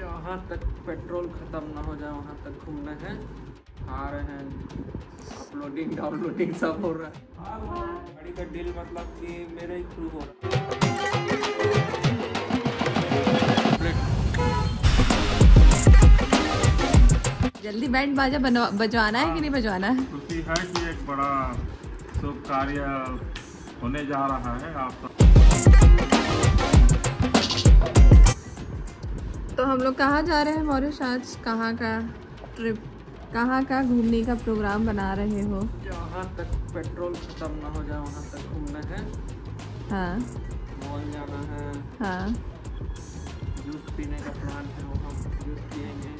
जहाँ तक पेट्रोल खत्म ना हो जाए वहाँ तक घूमना है। आ रहे हैं, अपलोडिंग डाउनलोडिंग सब हो रहा है। गाड़ी का डील मतलब कि मेरे ही थ्रू हो रहा है। जल्दी बैंड बाजा बजवाना है कि नहीं बजवाना है? खुशी है कि एक बड़ा शुभ कार्य होने जा रहा है आप सब। तो हम लोग कहाँ जा रहे हैं मॉरिस? आज कहाँ का ट्रिप, कहाँ का घूमने का प्रोग्राम बना रहे हो? जहाँ तक पेट्रोल खत्म ना हो जाए वहाँ तक घूमना है। हाँ, मॉल जाना है। हाँ, जूस पीने का प्लान है, वहाँ जूस पिएंगे।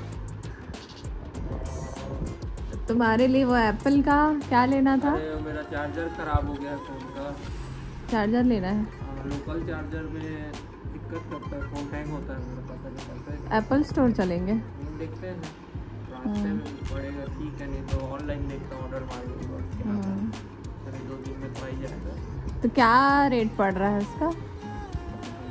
तुम्हारे लिए वो एप्पल का क्या लेना था? अरे मेरा चार्जर खराब हो गया है फ़ोन का। चार्जर लेना है? लोकल चार्जर में दिक्कत करता है, फ़ोन हैंग होता है मेरा, पता नहीं चलता है। एप्पल स्टोर चलेंगे, देखते हैं रास्ते में पड़ेगा ठीक है, नहीं तो ऑनलाइन देखता हूँ, ऑर्डर मार दूँगा। 2 दिन में तो आ ही जाएगा। तो क्या रेट पड़ रहा है इसका?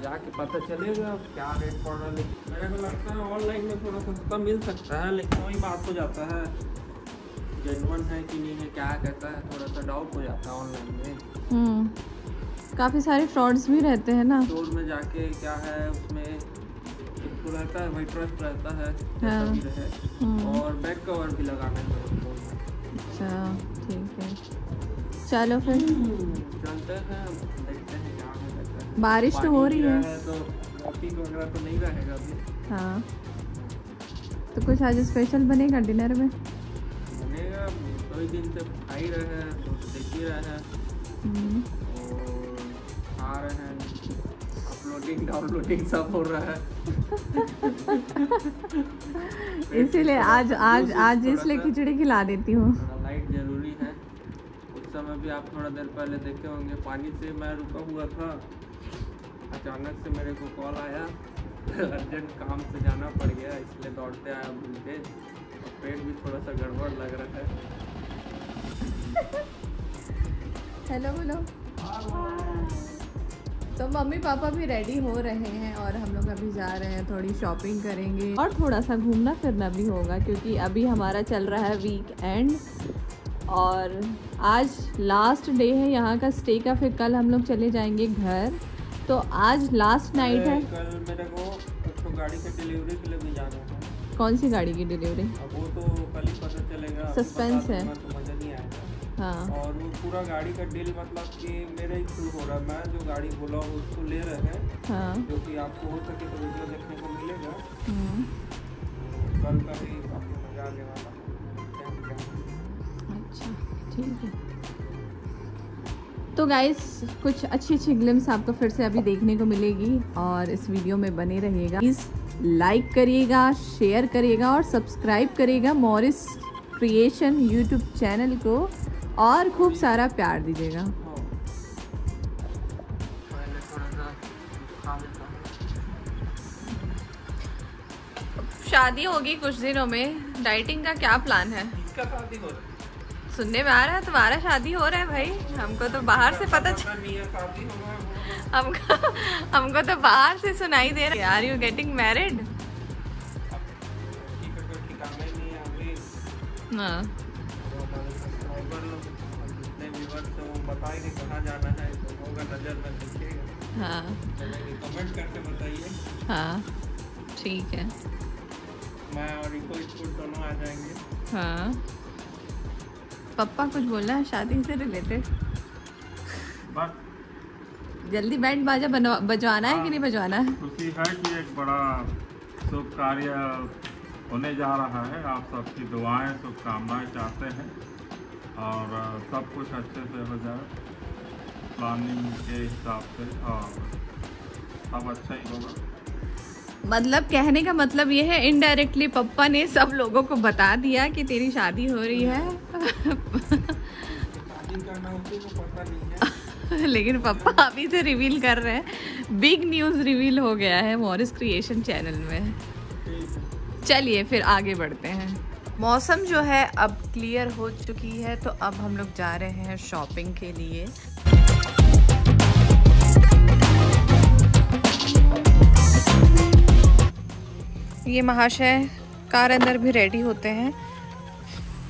जाके पता चलेगा क्या रेट पड़ रहा है। लेकिन मेरे को लगता है ऑनलाइन में थोड़ा सस्ता मिल सकता है, लेकिन वही बात हो जाता है जेन्युइन है कि नहीं है, क्या कहता है, थोड़ा सा डाउट हो जाता है ऑनलाइन में। काफ़ी सारे फ्रॉड्स भी रहते हैं ना। स्टोर में जाके क्या है उसमें एक तो रहता है, वही ट्रस्ट रहता है हाँ। भी रहे, और बैक कवर भी लगाना है मेरे फोन में। अच्छा ठीक है, चलो फिर चलते हैं, देखते हैं क्या रहता है। बारिश तो हो रही है तो वॉकिंग वगैरह तो नहीं रहेगा अभी। हाँ, तो कुछ आज स्पेशल बनेगा डिनर में? बनेगा, 2 दिन से खा ही रहे हैं तो देख ही रहे हैं, और आ रहे हैं, अपलोडिंग डाउनलोडिंग सब हो रहा है। इसीलिए आज इसलिए खिचड़ी खिला देती हूँ। लाइट जरूरी है। उस समय भी आप थोड़ा देर पहले देखे होंगे, पानी से मैं रुका हुआ था, अचानक से मेरे को कॉल आया, अर्जेंट काम से जाना पड़ गया, इसलिए दौड़ते आया भूल के, और पेट भी थोड़ा सा गड़बड़ लग रहा है। हेलो बोलो। तो मम्मी पापा भी रेडी हो रहे हैं और हम लोग अभी जा रहे हैं, थोड़ी शॉपिंग करेंगे और थोड़ा सा घूमना फिरना भी होगा, क्योंकि अभी हमारा चल रहा है वीकेंड और आज लास्ट डे है यहाँ का स्टे का। फिर कल हम लोग चले जाएंगे घर, तो आज लास्ट नाइट है। कल मेरे को तो गाड़ी के डिलीवरी के लिए भी जाना है। कौन सी गाड़ी की डिलीवरी? अब वो तो कल ही पता चलेगा, सस्पेंस है। तो मज़ा नहीं आएगा। हाँ, और वो पूरा गाड़ी का डील मतलब कि मेरे ही थ्रू हो रहा है, मैं जो गाड़ी बोला उसको ले रहे हैं। हाँ, जो कि आपको हो सके तो वीडियो देखने को मिलेगा। कल का भी काफ़ी मज़ा आने वाला है। अच्छा ठीक है। तो गाइस कुछ अच्छी ग्लिम्स आपको फिर से अभी देखने को मिलेगी और इस वीडियो में बने रहिएगा। प्लीज़ लाइक करिएगा, शेयर करिएगा और सब्सक्राइब करिएगा मॉरिस क्रिएशन यूट्यूब चैनल को, और खूब सारा प्यार दीजिएगा। शादी होगी कुछ दिनों में, डाइटिंग का क्या प्लान है? इसका शादी हो रहा है, सुनने में आ रहा है तुम्हारा शादी हो रहा है भाई। हमको तो बाहर से पता हमको तो बाहर से सुनाई दे रहा है। Are you getting married? हाँ, बताएंगे कहाँ जाना है, तो होगा नजर में देखिएगा। हाँ, कमेंट करके बताइए। हाँ ठीक है, मैं और रिको स्कूल दोनों आ जाएंगे। हाँ। पप्पा कुछ बोलना है शादी से रिलेटेड? जल्दी बैंड बाजा बजवाना है कि नहीं बजवाना है? खुशी है कि एक बड़ा शुभ कार्य होने जा रहा है, आप सबकी दुआएं शुभकामनाएं चाहते हैं और सब कुछ अच्छे से हो जाए प्लानिंग के हिसाब से, और सब अच्छा ही होगा। मतलब कहने का मतलब ये है इनडायरेक्टली पप्पा ने सब लोगों को बता दिया कि तेरी शादी हो रही है। शादी करना उसी को पता नहीं है। लेकिन पप्पा अभी से रिवील कर रहे हैं, बिग न्यूज़ रिवील हो गया है मॉरिस क्रिएशन चैनल में। चलिए फिर आगे बढ़ते हैं। मौसम जो है अब क्लियर हो चुकी है, तो अब हम लोग जा रहे हैं शॉपिंग के लिए। ये महाशय कार अंदर भी रेडी होते हैं।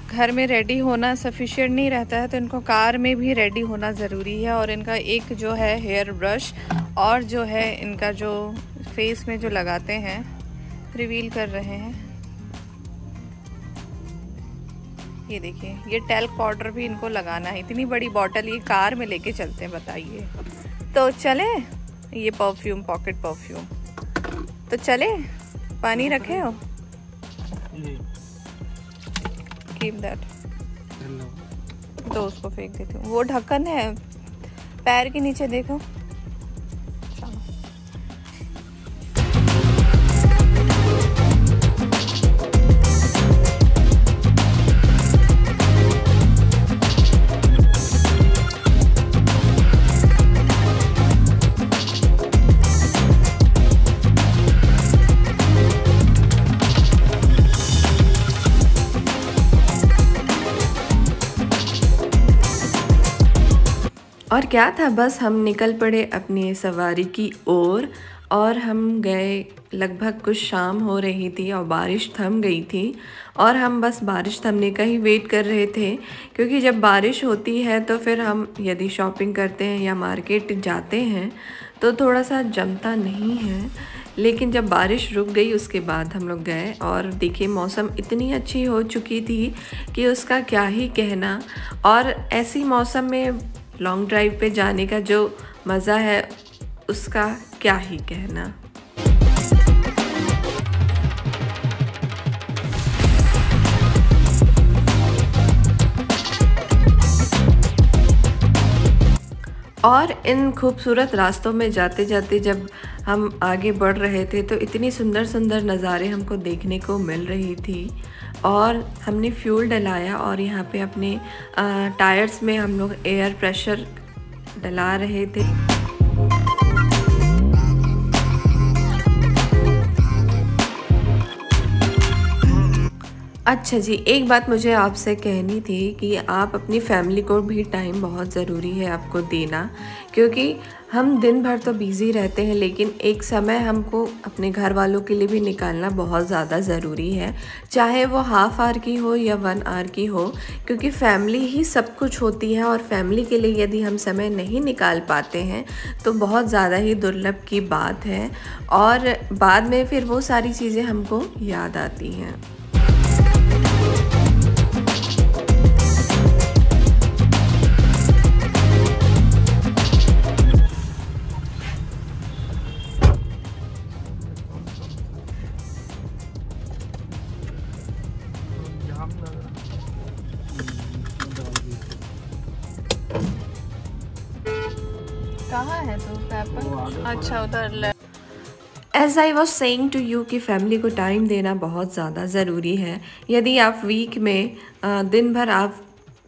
घर में रेडी होना सफिशिएंट नहीं रहता है तो इनको कार में भी रेडी होना ज़रूरी है। और इनका एक जो है हेयर ब्रश और जो है इनका जो फेस में जो लगाते हैं, रिवील कर रहे हैं। ये देखिए, ये टैल्क पाउडर भी इनको लगाना है। इतनी बड़ी बॉटल ये कार में लेके चलते हैं, बताइए। तो चले, ये परफ्यूम, पॉकेट परफ्यूम, तो चले। पानी रखे हो? कीप दैट, तो उसको फेंक देती हूँ। वो ढक्कन है पैर के नीचे, देखो। और क्या था, बस हम निकल पड़े अपनी सवारी की ओर और हम गए। लगभग कुछ शाम हो रही थी और बारिश थम गई थी और हम बस बारिश थमने का ही वेट कर रहे थे, क्योंकि जब बारिश होती है तो फिर हम यदि शॉपिंग करते हैं या मार्केट जाते हैं तो थोड़ा सा जमता नहीं है। लेकिन जब बारिश रुक गई उसके बाद हम लोग गए और देखिए मौसम इतनी अच्छी हो चुकी थी कि उसका क्या ही कहना। और ऐसी मौसम में लॉन्ग ड्राइव पे जाने का जो मज़ा है उसका क्या ही कहना। और इन खूबसूरत रास्तों में जाते जाते जब हम आगे बढ़ रहे थे तो इतनी सुंदर सुंदर नज़ारे हमको देखने को मिल रही थी। और हमने फ्यूल डलाया और यहाँ पे अपने टायर्स में हम लोग एयर प्रेशर डला रहे थे। अच्छा जी, एक बात मुझे आपसे कहनी थी कि आप अपनी फैमिली को भी टाइम बहुत ज़रूरी है आपको देना, क्योंकि हम दिन भर तो बिज़ी रहते हैं लेकिन एक समय हमको अपने घर वालों के लिए भी निकालना बहुत ज़्यादा ज़रूरी है, चाहे वो हाफ़ आवर की हो या 1 आवर की हो, क्योंकि फैमिली ही सब कुछ होती है। और फैमिली के लिए यदि हम समय नहीं निकाल पाते हैं तो बहुत ज़्यादा ही दुर्लभ की बात है और बाद में फिर वो सारी चीज़ें हमको याद आती हैं। कहाँ है तो पेपर? अच्छा, उधर। As I was saying to you कि फैमिली को टाइम देना बहुत ज़्यादा ज़रूरी है। यदि आप वीक में दिन भर आप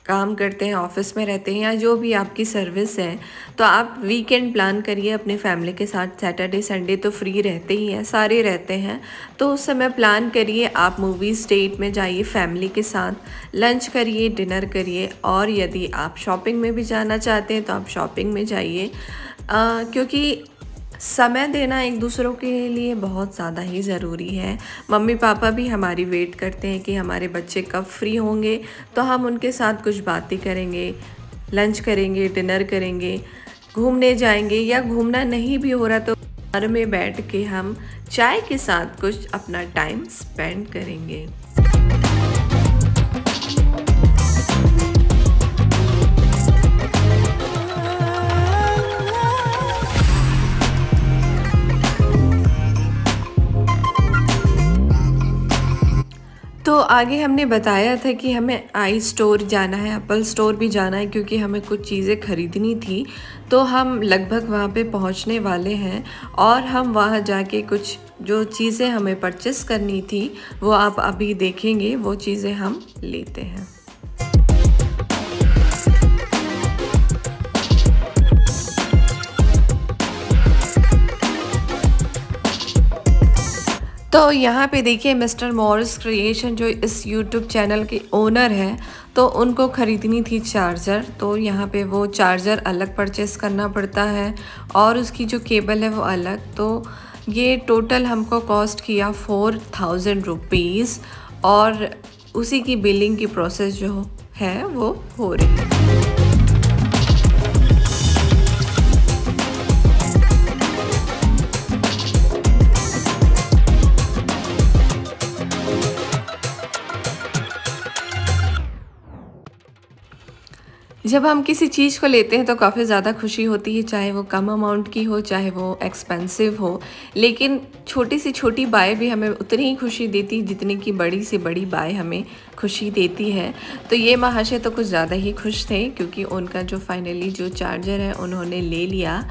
काम करते हैं, ऑफिस में रहते हैं या जो भी आपकी सर्विस है, तो आप वीकेंड प्लान करिए अपने फैमिली के साथ। सैटरडे संडे तो फ्री रहते ही हैं, सारे रहते हैं, तो उस समय प्लान करिए। आप मूवीज़ डेट में जाइए फैमिली के साथ, लंच करिए, डिनर करिए। और यदि आप शॉपिंग में भी जाना चाहते हैं तो आप शॉपिंग में जाइए, क्योंकि समय देना एक दूसरों के लिए बहुत ज़्यादा ही ज़रूरी है। मम्मी पापा भी हमारी वेट करते हैं कि हमारे बच्चे कब फ्री होंगे तो हम उनके साथ कुछ बातें करेंगे, लंच करेंगे, डिनर करेंगे, घूमने जाएंगे, या घूमना नहीं भी हो रहा तो घर में बैठ के हम चाय के साथ कुछ अपना टाइम स्पेंड करेंगे। तो आगे हमने बताया था कि हमें आई स्टोर जाना है, एप्पल स्टोर भी जाना है, क्योंकि हमें कुछ चीज़ें ख़रीदनी थी। तो हम लगभग वहाँ पे पहुँचने वाले हैं और हम वहाँ जाके कुछ जो चीज़ें हमें परचेस करनी थी वो आप अभी देखेंगे, वो चीज़ें हम लेते हैं। तो यहाँ पे देखिए मिस्टर मॉरिस क्रिएशन जो इस यूट्यूब चैनल के ओनर हैं, तो उनको ख़रीदनी थी चार्जर। तो यहाँ पे वो चार्जर अलग परचेस करना पड़ता है और उसकी जो केबल है वो अलग। तो ये टोटल हमको कॉस्ट किया 4000 रुपीज़ और उसी की बिलिंग की प्रोसेस जो है वो हो रही है। जब हम किसी चीज़ को लेते हैं तो काफ़ी ज़्यादा खुशी होती है, चाहे वो कम अमाउंट की हो चाहे वो एक्सपेंसिव हो, लेकिन छोटी सी छोटी बाय भी हमें उतनी ही खुशी देती है जितनी कि बड़ी से बड़ी बाय हमें खुशी देती है। तो ये महाशय तो कुछ ज़्यादा ही खुश थे क्योंकि उनका जो फाइनली जो चार्जर है उन्होंने ले लिया।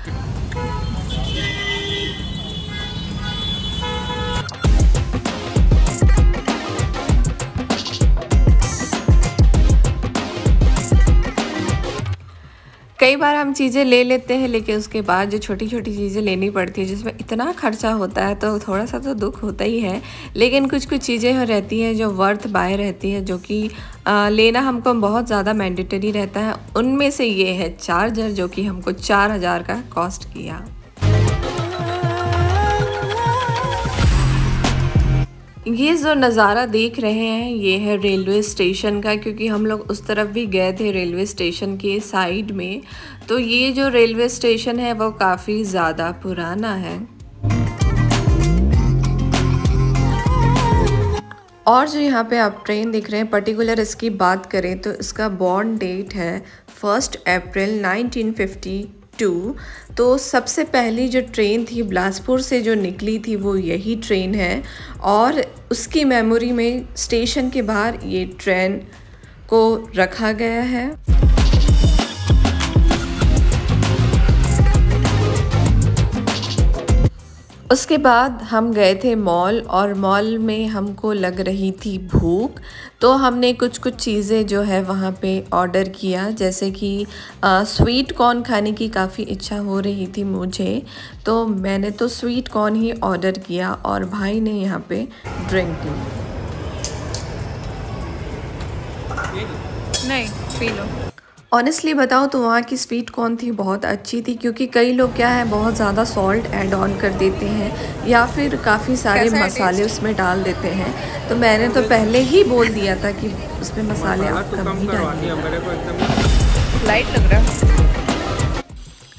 कई बार हम चीज़ें ले लेते हैं लेकिन उसके बाद जो छोटी छोटी चीज़ें लेनी पड़ती है जिसमें इतना खर्चा होता है तो थोड़ा सा तो दुख होता ही है। लेकिन कुछ कुछ चीज़ें रहती हैं जो वर्थ बाय रहती है, जो कि लेना हमको बहुत ज़्यादा मैंडेटरी रहता है। उनमें से ये है चार्जर जो कि हमको 4000 का कॉस्ट किया। ये जो नज़ारा देख रहे हैं ये है रेलवे स्टेशन का, क्योंकि हम लोग उस तरफ भी गए थे रेलवे स्टेशन के साइड में। तो ये जो रेलवे स्टेशन है वो काफ़ी ज़्यादा पुराना है। और जो यहाँ पे आप ट्रेन देख रहे हैं, पर्टिकुलर इसकी बात करें तो इसका बॉर्न डेट है 1 अप्रैल 1952। तो सबसे पहली जो ट्रेन थी बिलासपुर से जो निकली थी वो यही ट्रेन है और उसकी मेमोरी में स्टेशन के बाहर ये ट्रेन को रखा गया है। उसके बाद हम गए थे मॉल और मॉल में हमको लग रही थी भूख, तो हमने कुछ कुछ चीज़ें जो है वहाँ पे ऑर्डर किया, जैसे कि स्वीट कॉर्न खाने की काफ़ी इच्छा हो रही थी मुझे, तो मैंने तो स्वीट कॉर्न ही ऑर्डर किया और भाई ने यहाँ पे ड्रिंक ली। नहीं पी लो। ऑनेस्टली बताओ तो वहाँ की स्वीट कॉर्न थी बहुत अच्छी थी, क्योंकि कई लोग क्या है बहुत ज़्यादा सॉल्ट ऐड ऑन कर देते हैं या फिर काफ़ी सारे मसाले उसमें डाल देते हैं। तो मैंने तो पहले ही बोल दिया था कि उसमें मसाले आप कम ही डालिए। लाइट लग रहा।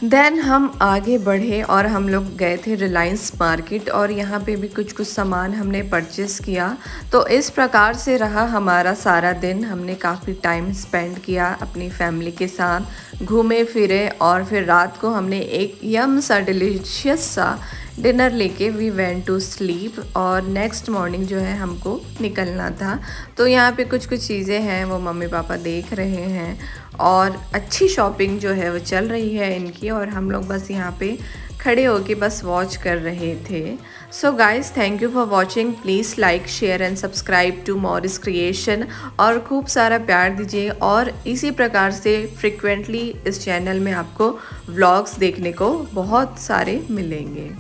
देन हम आगे बढ़े और हम लोग गए थे रिलायंस मार्केट और यहाँ पे भी कुछ कुछ सामान हमने परचेज़ किया। तो इस प्रकार से रहा हमारा सारा दिन। हमने काफ़ी टाइम स्पेंड किया अपनी फैमिली के साथ, घूमे फिरे और फिर रात को हमने एक यम सा डिलीशियस सा डिनर लेके वी वेंट टू स्लीप और नेक्स्ट मॉर्निंग जो है हमको निकलना था। तो यहाँ पे कुछ कुछ चीज़ें हैं वो मम्मी पापा देख रहे हैं और अच्छी शॉपिंग जो है वो चल रही है इनकी और हम लोग बस यहाँ पे खड़े होके बस वॉच कर रहे थे। So guys, thank you for watching. Please like share and subscribe to Morris creation और खूब सारा प्यार दीजिए और इसी प्रकार से फ्रिक्वेंटली इस चैनल में आपको व्लॉग्स देखने को बहुत सारे मिलेंगे।